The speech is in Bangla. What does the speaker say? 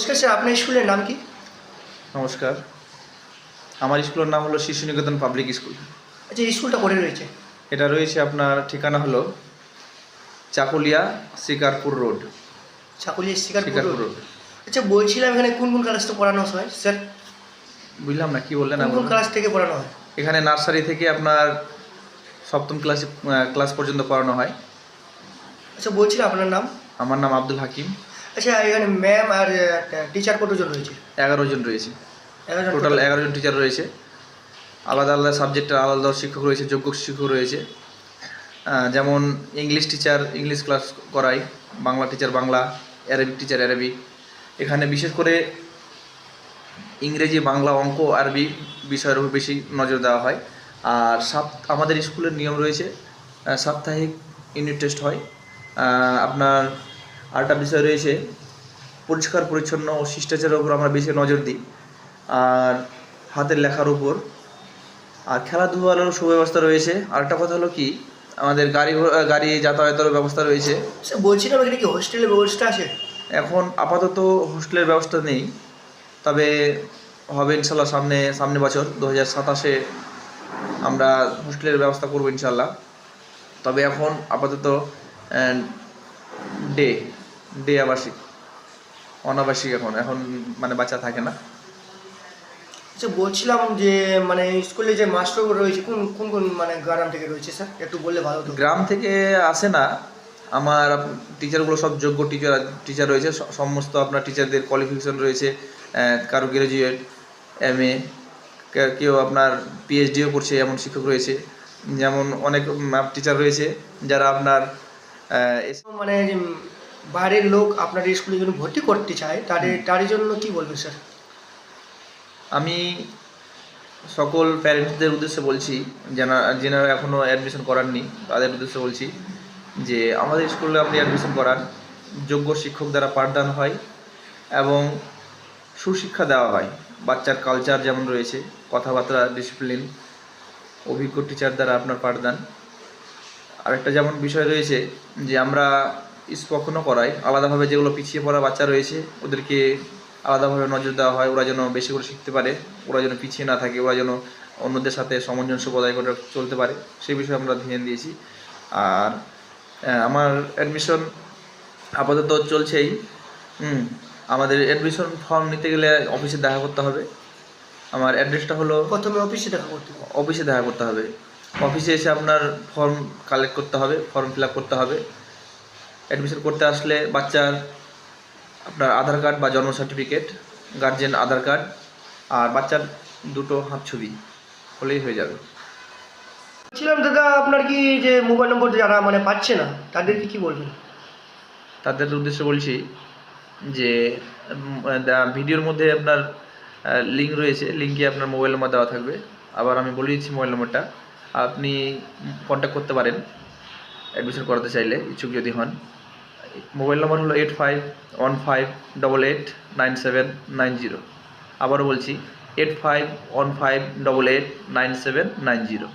নমস্কার স্যার, আপনার স্কুলের নাম কি? নমস্কার, আমার স্কুলের নাম হলো শিশু নিকেতন পাবলিক স্কুল। আচ্ছা, এই স্কুলটা কোথায় রয়েছে? এটা রয়েছে, আপনার ঠিকানা হলো Chakulia Shikarpur road. Chakulia Shikarpur Shikarpur road. Road. আচ্ছা, বলছিলাম এখানে কোন কোন ক্লাস থেকে পড়ানো হয় স্যার? বুঝলাম না, কি বললেন? কোন কোন ক্লাস থেকে পড়ানো হয়? এখানে নার্সারি থেকে আপনার সপ্তম ক্লাস পর্যন্ত পড়ানো হয়। আচ্ছা, বলছিলাম আপনার নাম? আমার নাম আব্দুল হাকিম। আচ্ছা, এখানে ম্যাম আর টিচার কতজন রয়েছে? 11 জন রয়েছে, 11 জন টোটাল 11 জন টিচার রয়েছে। আলাদা আলাদা সাবজেক্টের আলাদা আলাদা শিক্ষক রয়েছে, যোগ্য শিক্ষক রয়েছে। যেমন ইংলিশ টিচার ইংলিশ ক্লাস করায়, Bangla teacher Bangla, Arabic teacher Arabic. এখানে বিশেষ করে ইংরেজি, বাংলা, অঙ্ক, আরবি বিষয়ের উপর বেশি নজর দেওয়া হয়। আর আমাদের স্কুলের নিয়ম রয়েছে, সাপ্তাহিক ইউনিট টেস্ট হয়। আপনার আরেকটা বিষয় রয়েছে, পরিষ্কার পরিচ্ছন্ন ও শিষ্টাচারের উপর আমরা বেশি নজর দিই, আর হাতের লেখার উপর। আর খেলাধুলারও সুব্যবস্থা রয়েছে। আরেকটা কথা হলো কি, আমাদের গাড়ি যাতায়াতেরও ব্যবস্থা রয়েছে। স্যার, বলছিলাম এখানে কি হোস্টেলের ব্যবস্থা আছে? এখন আপাতত হোস্টেলের ব্যবস্থা নেই, তবে হবে ইনশাল্লাহ সামনে বছর 2027-এ আমরা হোস্টেলের ব্যবস্থা করবো ইনশাল্লাহ। তবে এখন আপাতত ডে ডে আবাসিক, অনাবাসিক এখন মানে বাচ্চা থাকে না। আচ্ছা, বলছিলাম যে মানে স্কুলে যে মাস্টার রয়েছে কোন কোন কোন মানে গ্রাম থেকে রয়েছে স্যার, একটু বললে ভালো হতো। গ্রাম থেকে আসে না, আমার টিচারগুলো সব যোগ্য টিচার রয়েছে। সমস্ত আপনার টিচারদের কোয়ালিফিকেশন রয়েছে, কারো গ্র্যাজুয়েট, MA, কেউ আপনার PhDও করছে, এমন শিক্ষক রয়েছে। যেমন অনেক টিচার রয়েছে যারা আপনার মানে যে বাইরের লোক আপনার স্কুলে যদি ভর্তি করতে চায় তার জন্য কি বলবেন স্যার? আমি সকল প্যারেন্টসদের উদ্দেশ্যে বলছি, যেনারা এখনও অ্যাডমিশন করাননি তাদের উদ্দেশ্যে বলছি যে আমাদের স্কুলে আপনি অ্যাডমিশন করান। যোগ্য শিক্ষক দ্বারা পাঠদান হয় এবং সুশিক্ষা দেওয়া হয়। বাচ্চার কালচার যেমন রয়েছে, কথাবার্তা, ডিসিপ্লিন, অভিজ্ঞ টিচার দ্বারা আপনার পাঠদান। আরেকটা যেমন বিষয় রয়েছে যে আমরা স্পোকেনও করাই, আলাদাভাবে যেগুলো পিছিয়ে পড়া বাচ্চা রয়েছে ওদেরকে আলাদাভাবে নজর দেওয়া হয়, ওরা যেন বেশি করে শিখতে পারে, ওরা যেন পিছিয়ে না থাকে, ওরা যেন অন্যদের সাথে সামঞ্জস্য বজায় করে চলতে পারে, সেই বিষয়ে আমরা ধ্যান দিয়েছি। আর আমার অ্যাডমিশন আপাতত চলছেই। আমাদের অ্যাডমিশন ফর্ম নিতে গেলে অফিসে দেখা করতে হবে। আমার অ্যাড্রেসটা হলো, প্রথমে অফিসে দেখা করতে হবে। অফিসে দেখা করতে হবে। অফিসে এসে আপনার ফর্ম কালেক্ট করতে হবে, ফর্ম ফিল আপ করতে হবে। অ্যাডমিশন করতে আসলে বাচ্চার আপনার আধার কার্ড বা জন্ম সার্টিফিকেট, গার্জেন আধার কার্ড আর বাচ্চার দুটো হাত ছবি হলেই হয়ে যাবে। বলছিলাম দাদা, আপনার কি যে মোবাইল নম্বর যারা মানে পাচ্ছে না তাদেরকে কি বলবেন? তাদের উদ্দেশ্যে বলছি যে ভিডিওর মধ্যে আপনার লিঙ্ক রয়েছে, লিঙ্কে আপনার মোবাইল নাম্বার দেওয়া থাকবে। আবার আমি বলে দিচ্ছি মোবাইল নম্বরটা, আপনি কন্ট্যাক্ট করতে পারেন অ্যাডমিশন করাতে চাইলে, ইচ্ছুক যদি হন। মোবাইল নম্বর হলো 8515889790। আবারও বলছি 8515889790।